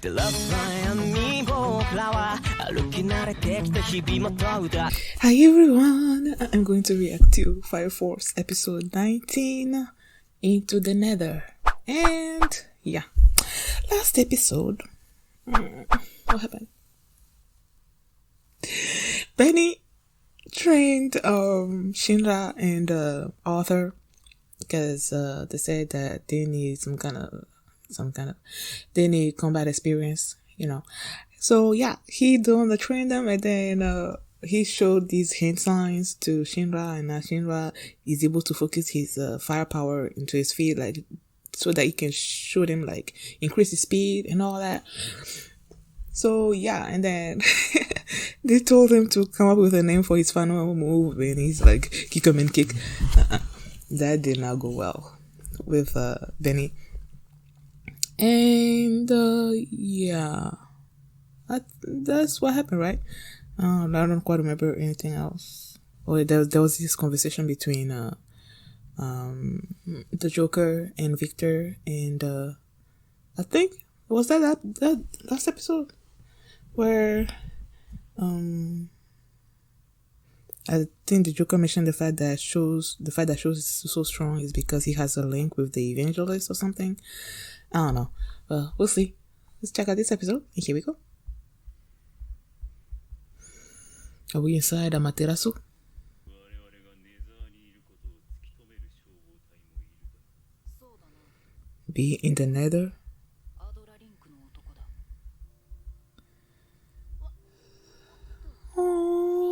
Hi everyone, I'm going to react to Fire Force episode 19 into the Nether. And yeah, last episode, what happened? Benny trained Shinra and Arthur because they said that they need they need combat experience, you know. So yeah, he trained them, and then he showed these hand signs to Shinra, and now Shinra is able to focus his firepower into his feet, like so that he can shoot him, like increase his speed and all that. So yeah, and then they told him to come up with a name for his final move, and he's like, kick him and kick. That did not go well with Benny. And yeah, that's what happened, right? I don't quite remember anything else. Oh, there was this conversation between the Joker and Victor, and I think was that last episode where I think the Joker mentioned the fact that shows is so strong is because he has a link with the evangelist or something. I don't know. We'll see. Let's check out this episode. And here we go. Are we inside Amaterasu? Be in the Nether? Oh.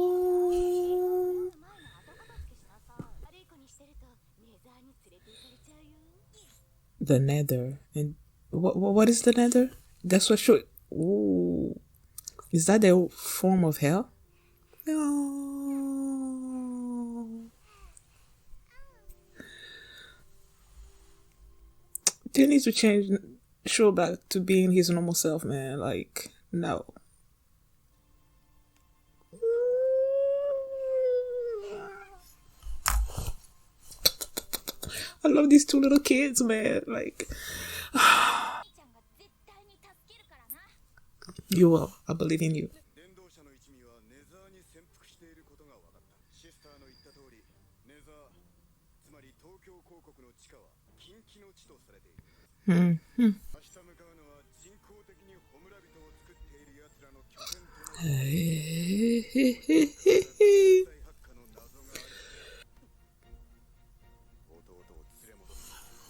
The Nether. And what is the Nether? That's what should. Ooh. Is that the form of hell? No. They need to change show back to being his normal self, man. Like, no. I love these two little kids, man. Like, you will. I believe in you.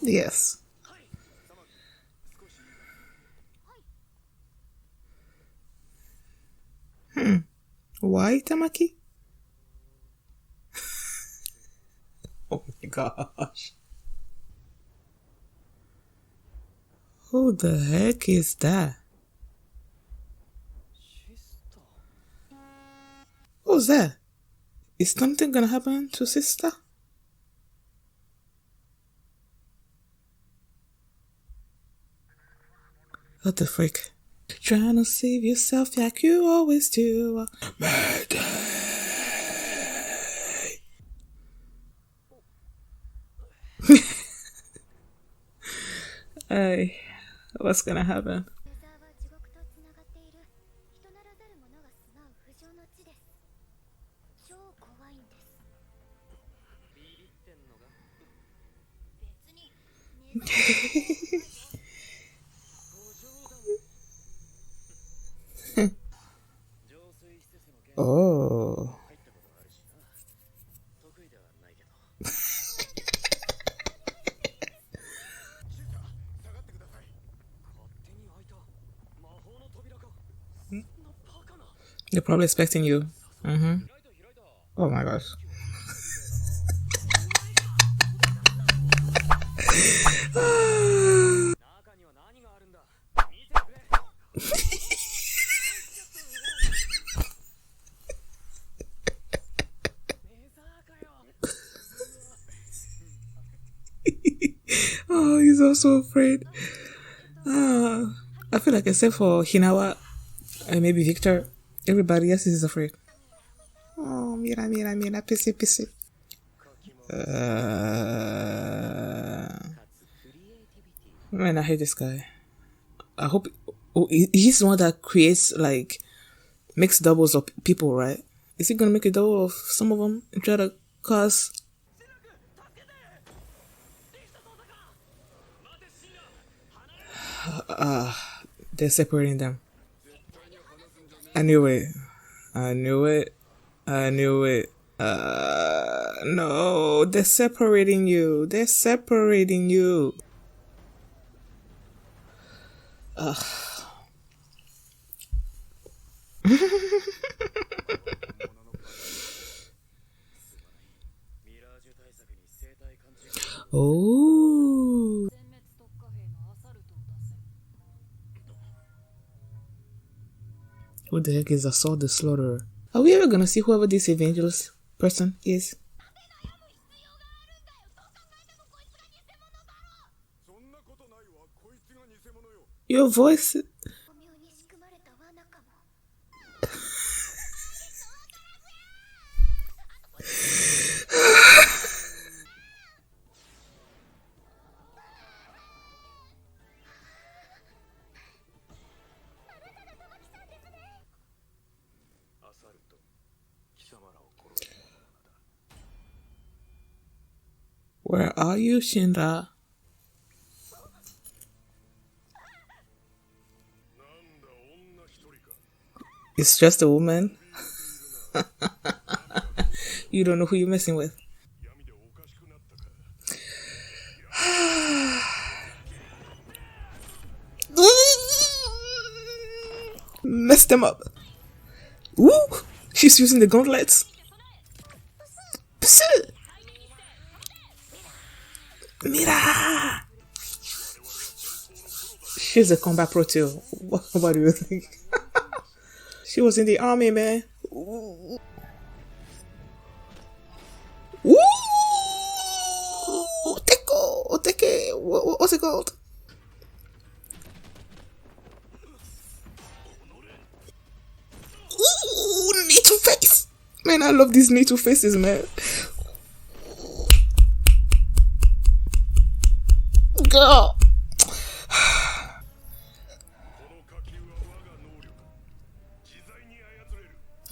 Yes. Why, Tamaki? Oh my gosh. Who the heck is that? Who's that? Is something gonna happen to sister? What the frick? Trying to save yourself like you always do. Mayday! Hey, what's gonna happen? Oh. They're probably expecting you. Oh my gosh. Oh, he's also afraid. I feel like except for Hinawa and maybe Victor, everybody else is afraid. Oh, mira, pissy, pissy. Man, I hate this guy. I hope Oh, he's the one that creates, like, makes doubles of people, right? Is he gonna make a double of some of them and try to cause? They're separating them. I knew it. I knew it. I knew it. No, they're separating you. They're separating you. Oh. Who the heck is Assault the Slaughterer? Are we ever gonna see whoever this evangelist person is? Your voice. Where are you, Shinra? It's just a woman. You don't know who you're messing with. Messed them up. Ooh, she's using the gauntlets. Psst. Mira! She's a combat pro too. What do you think? She was in the army, man. Ooh. Teko. What's it called? Ooh, Need Face. Man, I love these Need Faces, man. Girl.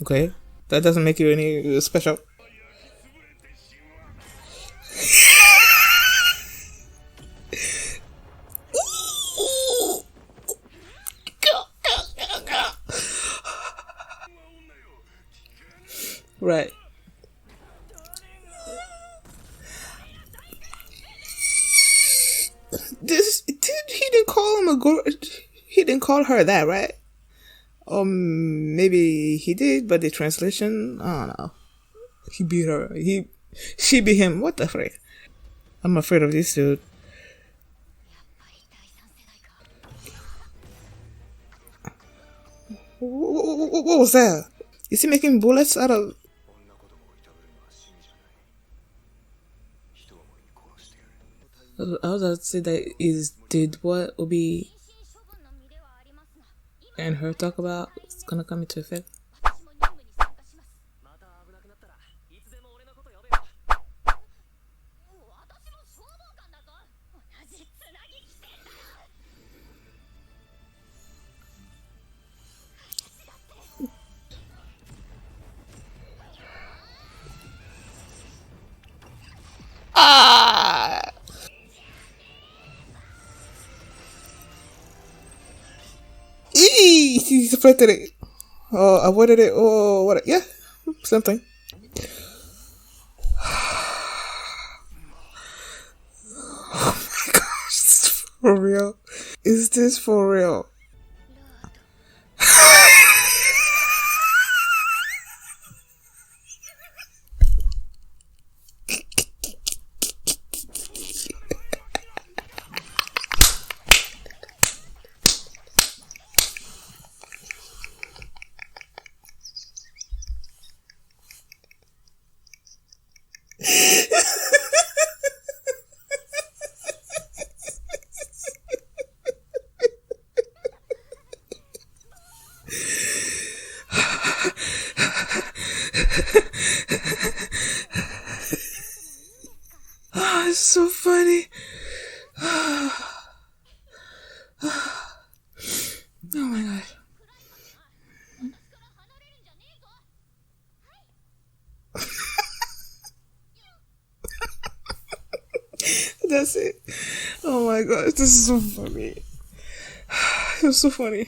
Okay, that doesn't make you any special. Right. He didn't call him a girl. He didn't call her that, right? Maybe he did, but the translation, I don't know. He beat her. She beat him. What the frick? I'm afraid of this dude. What was that? Is he making bullets out of? I was about to say that did what Obi and her talk about is gonna come into effect. Ah! He deflected it. Oh, avoided it. Oh, what? Yeah, something. Oh my gosh, is this for real? Is this for real? That's it. Oh my gosh, this is so funny. It was so funny.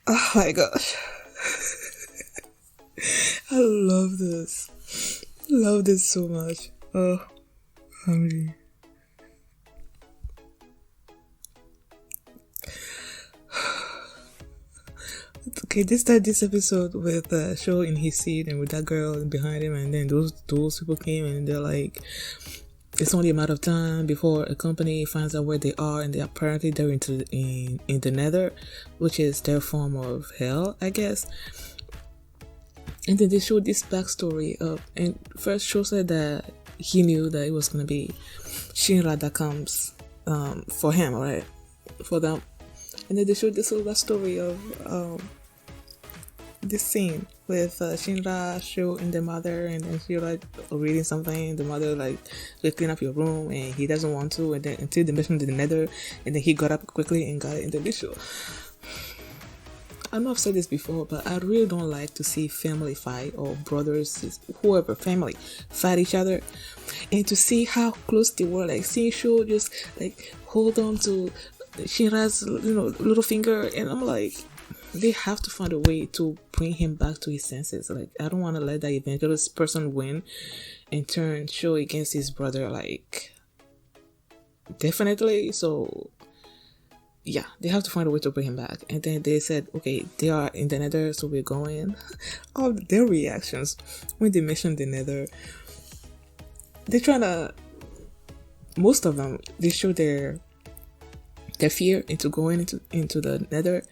Oh my gosh. I love this. Love this so much. Oh, hungry. Okay, they start this episode with Show in his seat and with that girl behind him, and then those people came and they're like, it's only a matter of time before a company finds out where they are, and they're in the Nether, which is their form of hell, I guess. And then they showed this backstory of, and first Show said that he knew that it was gonna be Shinra that comes for him, right, for them. And then they showed this little backstory of this scene with Shinra showing the mother, and then she like reading something. The mother like clean up your room, and he doesn't want to. And then until they mentioned the Nether, and then he got up quickly and got into the show. I know I've said this before, but I really don't like to see family fight, or brothers, whoever, family fight each other, and to see how close they were. Like seeing Sho just like hold on to Shinra's little finger, and I'm like, they have to find a way to bring him back to his senses. Like, I don't want to let that evangelist person win and turn Sho against his brother. Like, definitely. So yeah, they have to find a way to bring him back. And then they said, okay, they are in the Nether, so we're going. All their reactions when they mentioned the Nether, they're trying to, most of them, they show their fear into going into the Nether.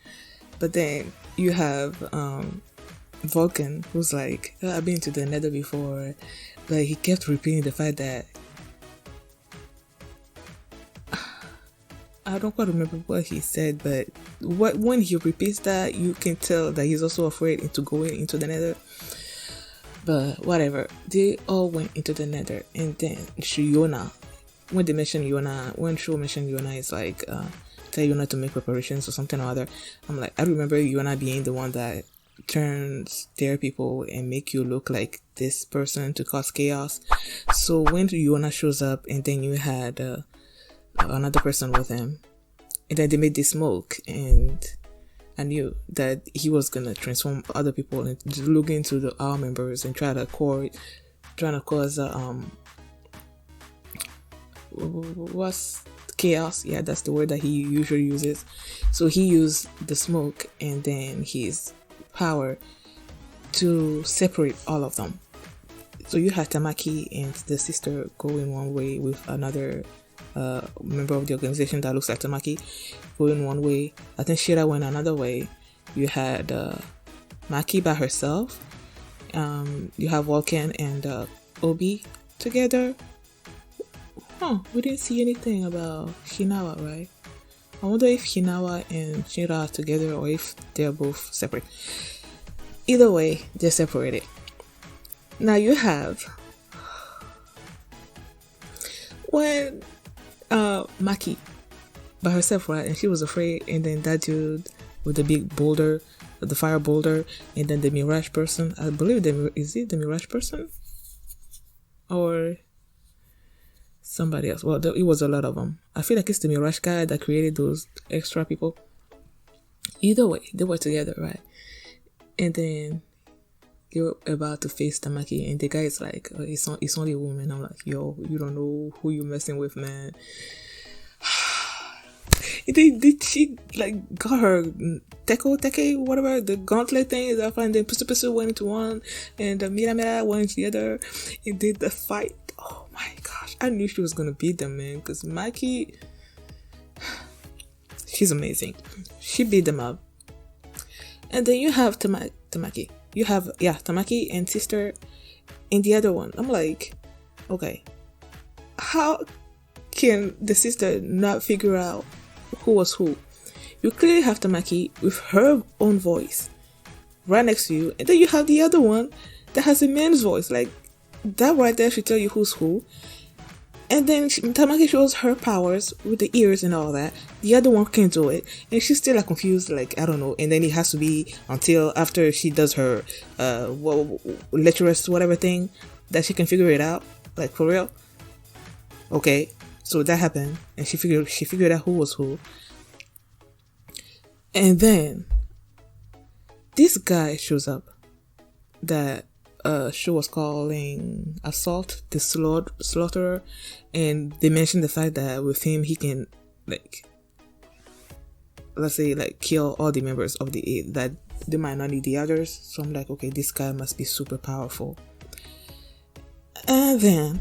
But then you have Vulcan, who's like, oh, I've been to the Nether before, but he kept repeating the fact that, I don't quite remember what he said, but when he repeats that, you can tell that he's also afraid into going into the Nether. But whatever, they all went into the Nether, and then Yona, when they mentioned Yona, when Sho mentioned Yona, it's like, tell Yona to make preparations or something or other. I'm like, I remember Yona being the one that turns their people and make you look like this person to cause chaos. So when Yona shows up, and then you had another person with him, and then they made this smoke, and I knew that he was gonna transform other people and just look into our members and trying to cause what's chaos. Yeah, that's the word that he usually uses. So he used the smoke and then his power to separate all of them. So you had Tamaki and the sister going one way with another member of the organization that looks like Tamaki going one way. I think Shira went another way. You had Maki by herself. You have Vulcan and Obi together. We didn't see anything about Hinawa, right? I wonder if Hinawa and Shira are together or if they're both separate. Either way, they're separated. Now you have when Maki by herself, right? And she was afraid, and then that dude with the big boulder, the fire boulder, and then the Mirage person. I believe is it the Mirage person? Or somebody else? Well, it was a lot of them. I feel like it's the Mirage guy that created those extra people. Either way, they were together, right? And then you're about to face Tamaki, and the guy is like, oh, it's only a woman. I'm like, yo, you don't know who you're messing with, man. Did she like got her teke whatever, the gauntlet thing is up, and then Pusu went into one and the Mira went into the other and did the fight. Oh my gosh, I knew she was gonna beat them, man, because Maki, she's amazing. She beat them up. And then you have Tamaki. You have Tamaki and sister and the other one. I'm like, okay, how can the sister not figure out who was who? You clearly have Tamaki with her own voice right next to you, and then you have the other one that has a man's voice. Like, that right there should tell you who's who. And then Tamaki shows her powers with the ears and all that. The other one can do it, and she's still like confused, like I don't know. And then it has to be until after she does her lecherous whatever thing that she can figure it out, like for real. Okay, so that happened, and she figured out who was who. And then this guy shows up that show was calling Assault the Slaughterer, and they mentioned the fact that with him he can, like, let's say, like, kill all the members of the Eight, that they might not need the others. So I'm like, okay, this guy must be super powerful. And then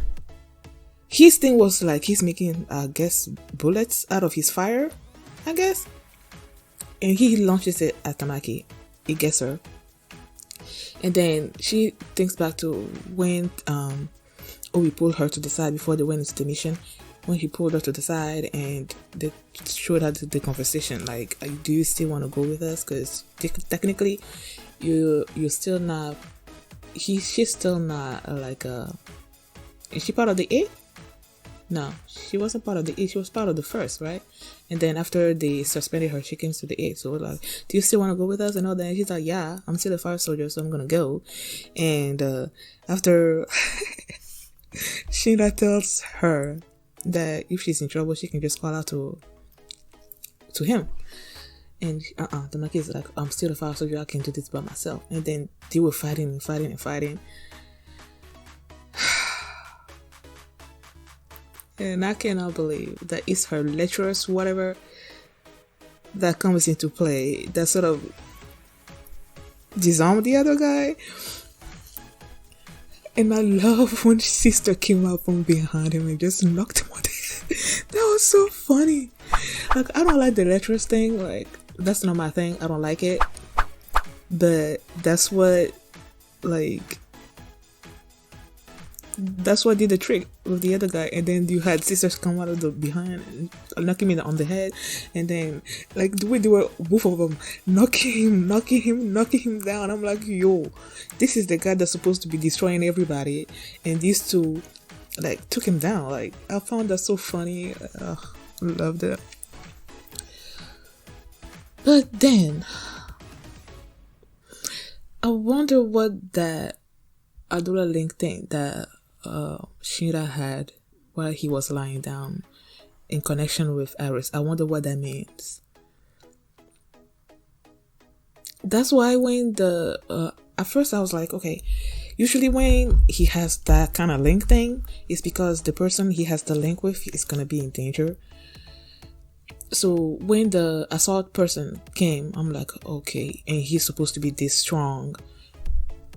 his thing was like he's making, I guess, bullets out of his fire, I guess, and he launches it at Tamaki. It gets her. And then she thinks back to when Obi pulled her to the side before they went into the mission. When he pulled her to the side and they showed her the conversation, like, do you still want to go with us? Because technically, you're still not. She's still not like a. Is she part of the Eight? No, she wasn't part of the Eight. She was part of the First, right? And then after they suspended her, she came to the Eight. So we're like, do you still want to go with us and all that? And she's like, yeah, I'm still a fire soldier, so I'm gonna go. And after Shinra tells her that if she's in trouble, she can just call out to him. And the Maki is like, I'm still a fire soldier, I can do this by myself. And then they were fighting. And I cannot believe that it's her lecherous whatever that comes into play that sort of disarmed the other guy. And I love when sister came out from behind him and just knocked him on the head. That was so funny. Like, I don't like the lecherous thing. Like, that's not my thing. I don't like it. But that's what, like, that's what did the trick with the other guy. And then you had sisters come out of the behind and knock him on the head, and then like the way they were, both of them knocking him down. I'm like, yo, this is the guy that's supposed to be destroying everybody, and these two like took him down. Like, I found that so funny. Loved it. But then I wonder what that Adula Link thing that Shinra had while he was lying down in connection with Aris. I wonder what that means. That's why when at first I was like, okay, usually when he has that kind of link thing, it's because the person he has the link with is gonna be in danger. So when the assault person came, I'm like, okay, and he's supposed to be this strong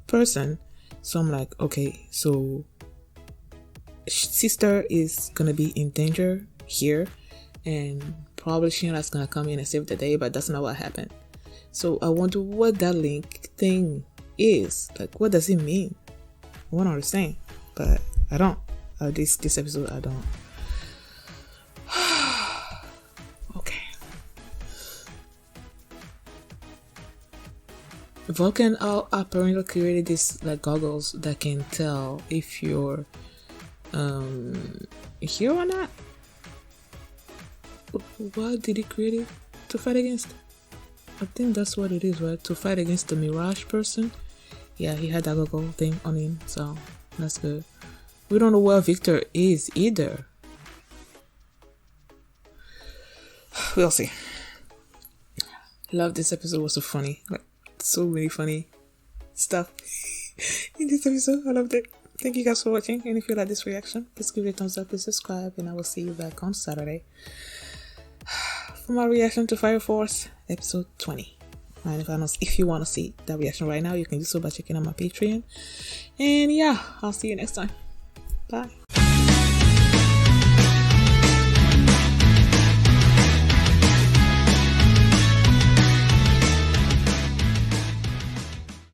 person. So I'm like, okay, so sister is gonna be in danger here, and probably Shinra's gonna come in and save the day, but that's not what happened. So I wonder what that link thing is. Like, what does it mean? I want to understand, but I don't. This episode, I don't. Okay. Vulcan apparently created these like goggles that can tell if you're here or not. What did he create it to fight against? I think that's what it is, right? To fight against the Mirage person. Yeah, he had that goggle thing on him, so that's good. We don't know where Victor is either. We'll see. Love this episode. Was so funny. Like, so many funny stuff in this episode. I loved it. Thank you guys for watching, and if you like this reaction, please give it a thumbs up and subscribe, and I will see you back on Saturday for my reaction to Fire Force episode 20. And if you want to see that reaction right now, you can do so by checking out my Patreon. And yeah, I'll see you next time. Bye.